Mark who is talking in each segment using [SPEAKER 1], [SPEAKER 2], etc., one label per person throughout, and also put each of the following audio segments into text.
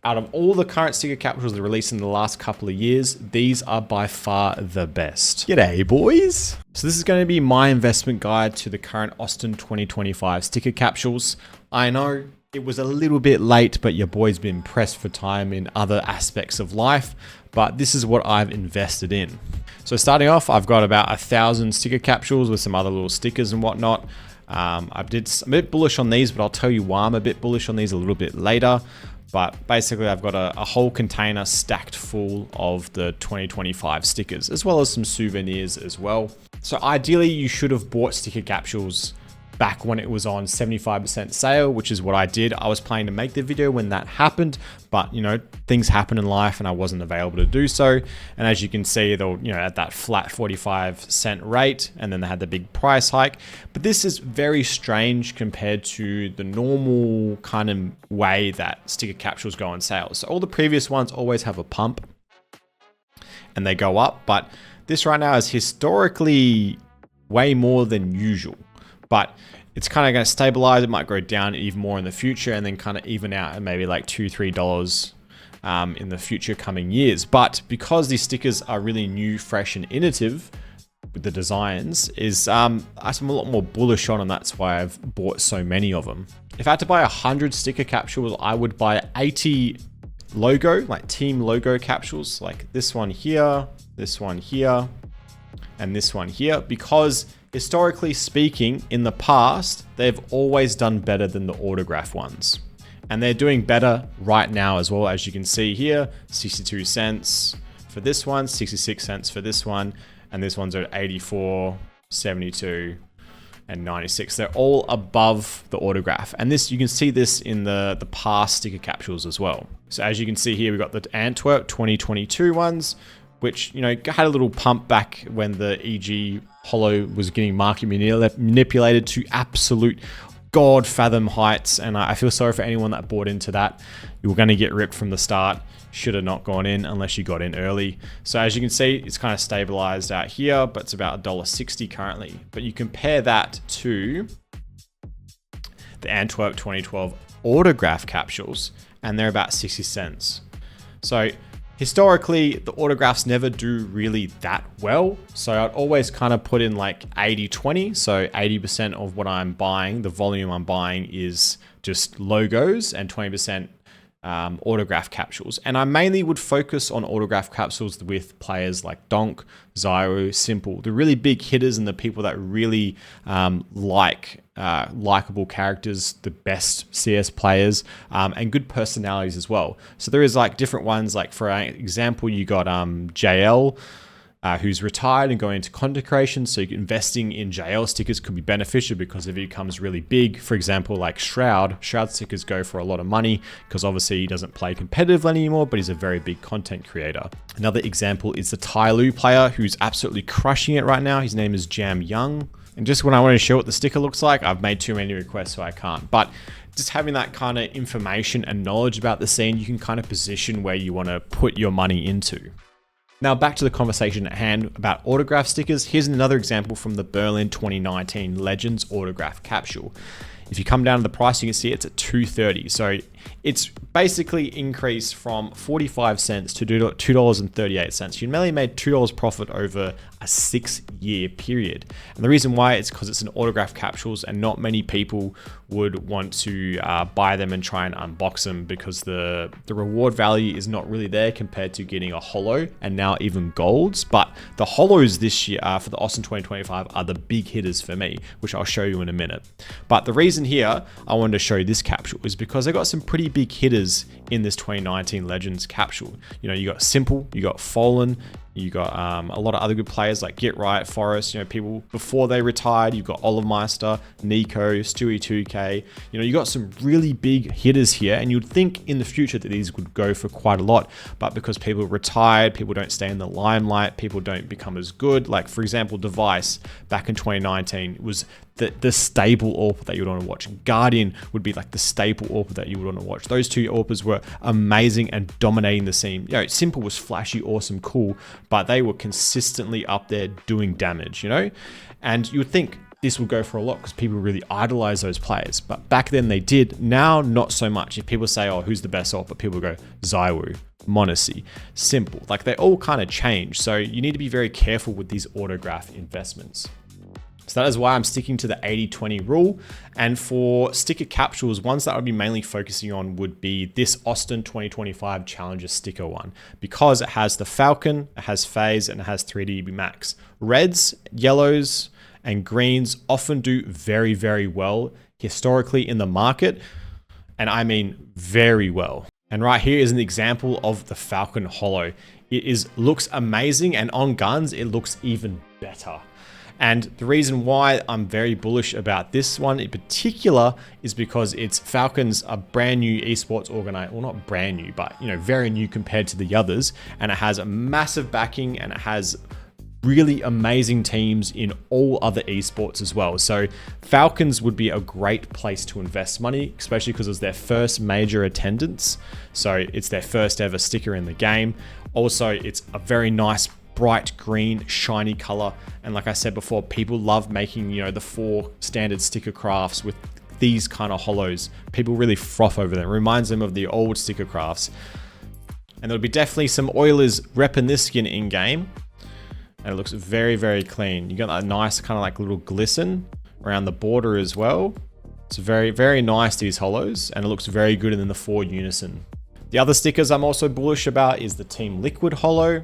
[SPEAKER 1] out of all the current sticker capsules that are released in the last couple of years, these are by far the best. G'day, boys. So this is going to be my investment guide to the current Austin 2025 sticker capsules. I know it was a little bit late, but your boy's been pressed for time in other aspects of life, but this is what I've invested in. So starting off, I've got about 1,000 sticker capsules with some other little stickers and whatnot. I'm a bit bullish on these, but I'll tell you why I'm a bit bullish on these a little bit later. But basically, I've got a whole container stacked full of the 2025 stickers, as well as some souvenirs as well. So ideally, you should have bought sticker capsules back when it was on 75% sale, which is what I did. I was planning to make the video when that happened, but things happen in life and I wasn't available to do so. And as you can see, they're at that flat 45-cent rate, and then they had the big price hike. But this is very strange compared to the normal kind of way that sticker capsules go on sale. So all the previous ones always have a pump and they go up, but this right now is historically way more than usual. But it's kind of going to stabilize. It might go down even more in the future and then kind of even out at maybe like $2-3 in the future coming years. But because these stickers are really new, fresh, and innovative with the designs, I'm a lot more bullish on, and that's why I've bought so many of them. If I had to buy 100 sticker capsules, I would buy 80 logo, like team logo capsules, like this one here, and this one here, because historically speaking, in the past, they've always done better than the autograph ones. And they're doing better right now as well. As you can see here, 62 cents for this one, 66 cents for this one, and this one's at 84, 72, and 96. They're all above the autograph. And this, you can see this in the past sticker capsules as well. So as you can see here, we've got the Antwerp 2022 ones, which had a little pump back when the EG Holo was getting market manipulated to absolute God fathom heights. And I feel sorry for anyone that bought into that. You were going to get ripped from the start. Should have not gone in unless you got in early. So as you can see, it's kind of stabilized out here, but it's about $1.60 currently. But you compare that to the Antwerp 2012 autograph capsules, and they're about 60 cents. So historically, the autographs never do really that well. So I'd always kind of put in like 80-20. So 80% of what I'm buying, the volume I'm buying, is just logos, and 20% autograph capsules. And I mainly would focus on autograph capsules with players like Donk, Zyro, Simple, the really big hitters and the people that really likable characters, the best CS players, and good personalities as well. So there is like different ones. Like for example, you got JL, who's retired and going into content creation. So investing in JL stickers could be beneficial because if he becomes really big, for example, like Shroud stickers go for a lot of money because obviously he doesn't play competitively anymore, but he's a very big content creator. Another example is the Tyloo player who's absolutely crushing it right now. His name is Jam Young. And just when I want to show what the sticker looks like, I've made too many requests, so I can't. But just having that kind of information and knowledge about the scene, you can kind of position where you want to put your money into. Now back to the conversation at hand about autograph stickers. Here's another example from the Berlin 2019 Legends autograph capsule. If you come down to the price, you can see it's at $2.30. So it's basically increased from 45 cents to $2.38. You mainly made $2 profit over a 6-year period. And the reason why is because it's an autograph capsules and not many people would want to buy them and try and unbox them because the reward value is not really there compared to getting a holo and now even golds. But the holos this year for the Austin 2025 are the big hitters for me, which I'll show you in a minute. But the reason here I wanted to show you this capsule is because I got some pretty big hitters in this 2019 Legends capsule. You got Simple, you got Fallen, you got a lot of other good players like Get Right, Forest, people before they retired. You've got Olimeister, Nico, Stewie 2K. You got some really big hitters here, and you'd think in the future that these would go for quite a lot, but because people retired, people don't stay in the limelight, people don't become as good. Like for example, Device back in 2019 was the staple AWP that you would want to watch. Guardian would be like the staple AWP that you would want to watch. Those two AWPers were amazing and dominating the scene. Simple was flashy, awesome, cool, but they were consistently up there doing damage, And you would think this will go for a lot because people really idolize those players. But back then they did. Now, not so much. If people say, oh, who's the best AWP? But people go, Zywoo, Monacy, Simple. Like they all kind of change. So you need to be very careful with these autograph investments. So that is why I'm sticking to the 80-20 rule. And for sticker capsules, ones that I would be mainly focusing on would be this Austin 2025 Challenger sticker one, because it has the Falcon, it has Phase, and it has 3D Max. Reds, yellows, and greens often do very, very well historically in the market. And I mean very well. And right here is an example of the Falcon Holo. It looks amazing, and on guns, it looks even better. And the reason why I'm very bullish about this one in particular is because it's Falcon's a brand new esports organization. Well, not brand new, but very new compared to the others. And it has a massive backing, and it has really amazing teams in all other esports as well. So Falcons would be a great place to invest money, especially because it's their first major attendance. So it's their first ever sticker in the game. Also, it's a very nice bright green, shiny color. And like I said before, people love making, the 4 standard sticker crafts with these kind of holos. People really froth over them. It reminds them of the old sticker crafts. And there'll be definitely some Oilers repping this skin in game. And it looks very, very clean. You got that nice kind of like little glisten around the border as well. It's very, very nice, these holos, and it looks very good in the 4 unison. The other stickers I'm also bullish about is the Team Liquid holo,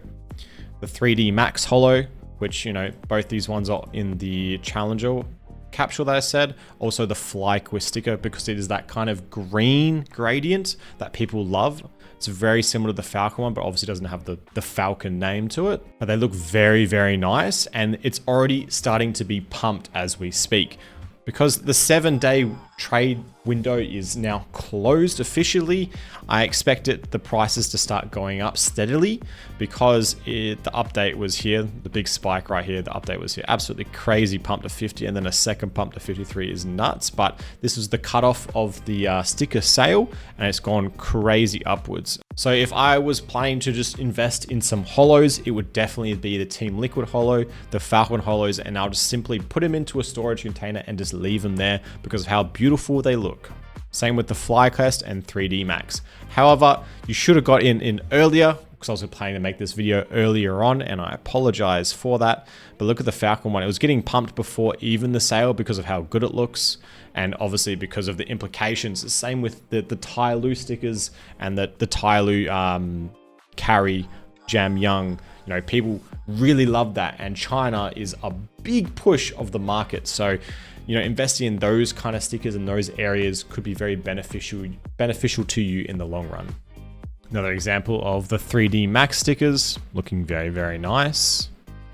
[SPEAKER 1] the 3D Max holo, which, both these ones are in the Challenger capsule that I said. Also the FlyQuest sticker, because it is that kind of green gradient that people love. It's very similar to the Falcon one, but obviously doesn't have the Falcon name to it. But they look very, very nice, and it's already starting to be pumped as we speak. Because the 7-day trade window is now closed officially, I expect the prices to start going up steadily, because the update was here, the big spike right here, the update was here, absolutely crazy pump to 50, and then a second pump to 53 is nuts. But this was the cutoff of the sticker sale, and it's gone crazy upwards. So if I was planning to just invest in some holos, it would definitely be the Team Liquid holo, the Falcon holos, and I'll just simply put them into a storage container and just leave them there because of how beautiful they look. Same with the FlyQuest and 3D Max. However, you should have got in earlier, because I was planning to make this video earlier on, and I apologize for that. But look at the Falcon one. It was getting pumped before even the sale because of how good it looks, and obviously because of the implications. The same with the Tyloo stickers and the Tyloo carry Jam Young. People really love that, and China is a big push of the market. So investing in those kind of stickers in those areas could be very beneficial to you in the long run. Another example of the 3D Max stickers, looking very, very nice.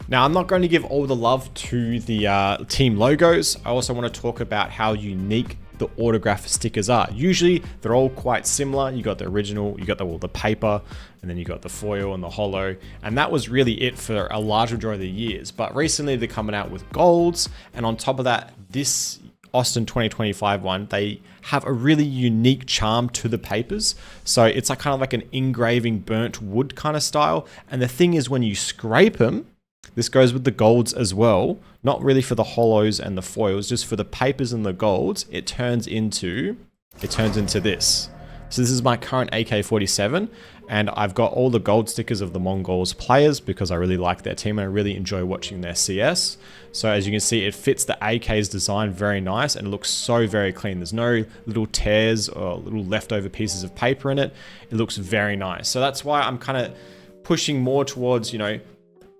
[SPEAKER 1] Now, I'm not going to give all the love to the team logos. I also want to talk about how unique the autograph stickers are. Usually, they're all quite similar. You got the original, you got the paper, and then you got the foil and the holo. And that was really it for a large majority of the years. But recently, they're coming out with golds. And on top of that, this Austin 2025 one, they have a really unique charm to the papers. So it's like kind of like an engraving burnt wood kind of style. And the thing is, when you scrape them, this goes with the golds as well, not really for the holos and the foils, just for the papers and the golds, it turns into this. So this is my current AK-47, and I've got all the gold stickers of the Mongols players because I really like their team and I really enjoy watching their CS. So as you can see, it fits the AK's design very nice and it looks so very clean. There's no little tears or little leftover pieces of paper in it. It looks very nice. So that's why I'm kind of pushing more towards,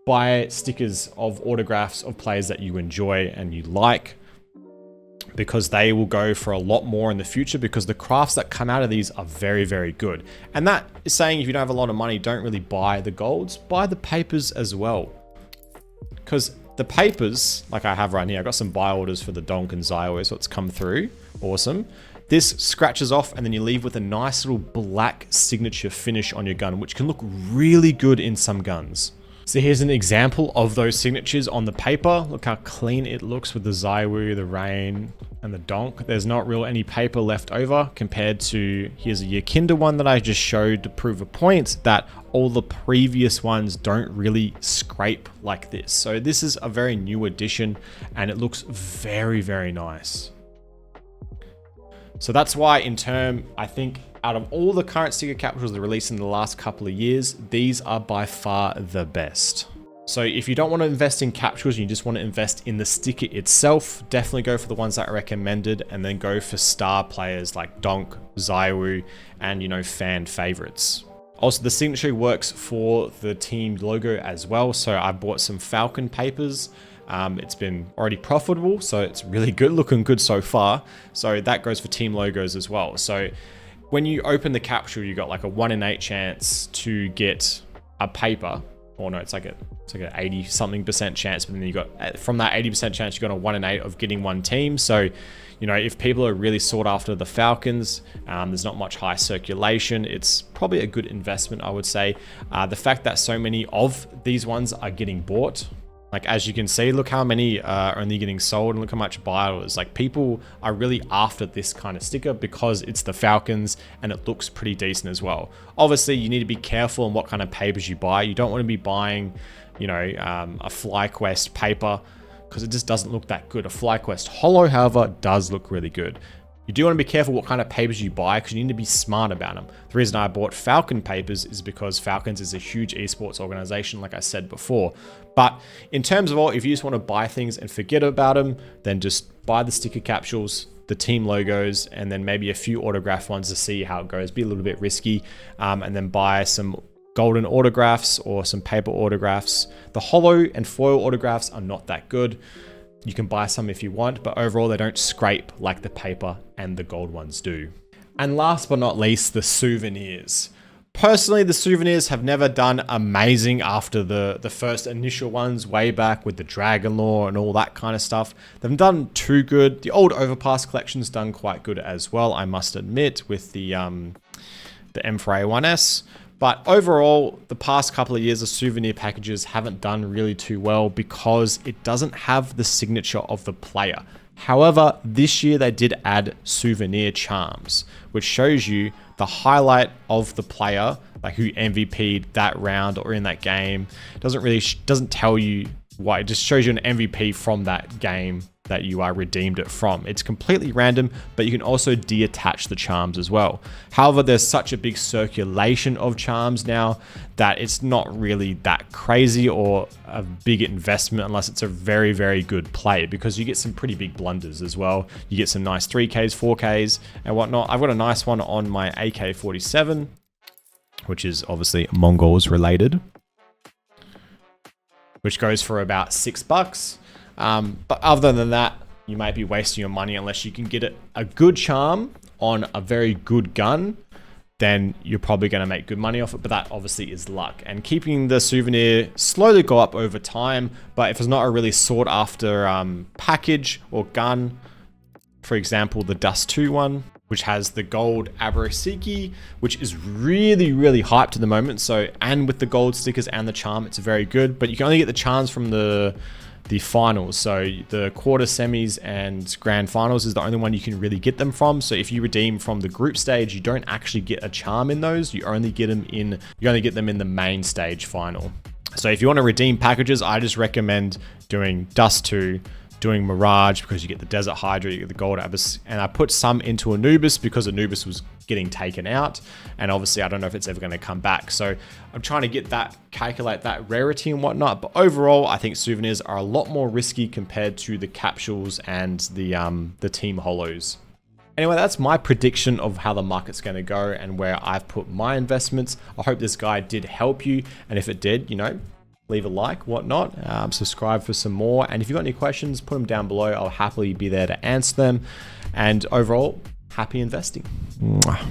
[SPEAKER 1] buy stickers of autographs of players that you enjoy and you like, because they will go for a lot more in the future, because the crafts that come out of these are very, very good. And that is saying if you don't have a lot of money, don't really buy the golds, buy the papers as well. Because the papers, like I have right here, I got some buy orders for the Donk and Zywoo, so it's come through. Awesome. This scratches off and then you leave with a nice little black signature finish on your gun, which can look really good in some guns. So here's an example of those signatures on the paper. Look how clean it looks with the Zywoo, the Rain, and the Donk. There's not real any paper left over compared to, here's a Yakinda one that I just showed to prove a point that all the previous ones don't really scrape like this. So this is a very new addition and it looks very, very nice. So that's why I think out of all the current sticker capsules that are released in the last couple of years, these are by far the best. So if you don't want to invest in capsules, you just want to invest in the sticker itself, definitely go for the ones that are recommended and then go for star players like Donk, Zywoo, and fan favorites. Also, the signature works for the team logo as well. So I bought some Falcon papers. It's been already profitable, so it's really good, looking good so far. So that goes for team logos as well. So when you open the capsule, you got like a 1 in 8 chance to get a paper, or no, it's like an 80-something% chance, but then you got, from that 80% chance, you got a 1 in 8 of getting one team. So, if people are really sought after the Falcons, there's not much high circulation. It's probably a good investment, I would say. The fact that so many of these ones are getting bought, like as you can see, look how many are only getting sold and look how much buy it was. Like people are really after this kind of sticker because it's the Falcons and it looks pretty decent as well. Obviously, you need to be careful on what kind of papers you buy. You don't want to be buying, a FlyQuest paper because it just doesn't look that good. A FlyQuest Holo, however, does look really good. You do want to be careful what kind of papers you buy because you need to be smart about them. The reason I bought Falcon papers is because Falcons is a huge esports organization, like I said before. But in terms of if you just want to buy things and forget about them, then just buy the sticker capsules, the team logos, and then maybe a few autograph ones to see how it goes. Be a little bit risky, and then buy some golden autographs or some paper autographs. The holo and foil autographs are not that good. You can buy some if you want, but overall they don't scrape like the paper and the gold ones do. And last but not least, the souvenirs. Personally, the souvenirs have never done amazing after the first initial ones way back with the Dragon Lore and all that kind of stuff. They've done too good. The old Overpass collection's done quite good as well, I must admit, with the M4A1S. But overall, the past couple of years, the souvenir packages haven't done really too well because it doesn't have the signature of the player. However, this year they did add souvenir charms, which shows you the highlight of the player, like who MVP'd that round or in that game. It doesn't tell you why, it just shows you an MVP from that game that you are redeemed it from. It's completely random, but you can also deattach the charms as well. However, there's such a big circulation of charms now that it's not really that crazy or a big investment unless it's a very, very good play, because you get some pretty big blunders as well. You get some nice 3Ks, 4Ks and whatnot. I've got a nice one on my AK-47, which is obviously Mongols related, which goes for about $6. But other than that, you might be wasting your money unless you can get a good charm on a very good gun. Then you're probably going to make good money off it. But that obviously is luck. And keeping the souvenir slowly go up over time. But if it's not a really sought after package or gun, for example, the Dust 2 one, which has the gold Abrosiki, which is really, really hyped at the moment. So, and with the gold stickers and the charm, it's very good. But you can only get the charms from the finals. So the quarter, semis, and grand finals is the only one you can really get them from. So if you redeem from the group stage, you don't actually get a charm in those. You only get them in the main stage final. So if you want to redeem packages, I just recommend doing Dust 2, doing Mirage because you get the Desert Hydra, you get the Gold Abyss, and I put some into Anubis because Anubis was getting taken out, and obviously I don't know if it's ever going to come back. So I'm trying to calculate that rarity and whatnot. But overall, I think souvenirs are a lot more risky compared to the capsules and the team holos. Anyway, that's my prediction of how the market's going to go and where I've put my investments. I hope this guide did help you, and if it did, leave a like, whatnot, subscribe for some more. And if you've got any questions, put them down below. I'll happily be there to answer them. And overall, happy investing. Mwah.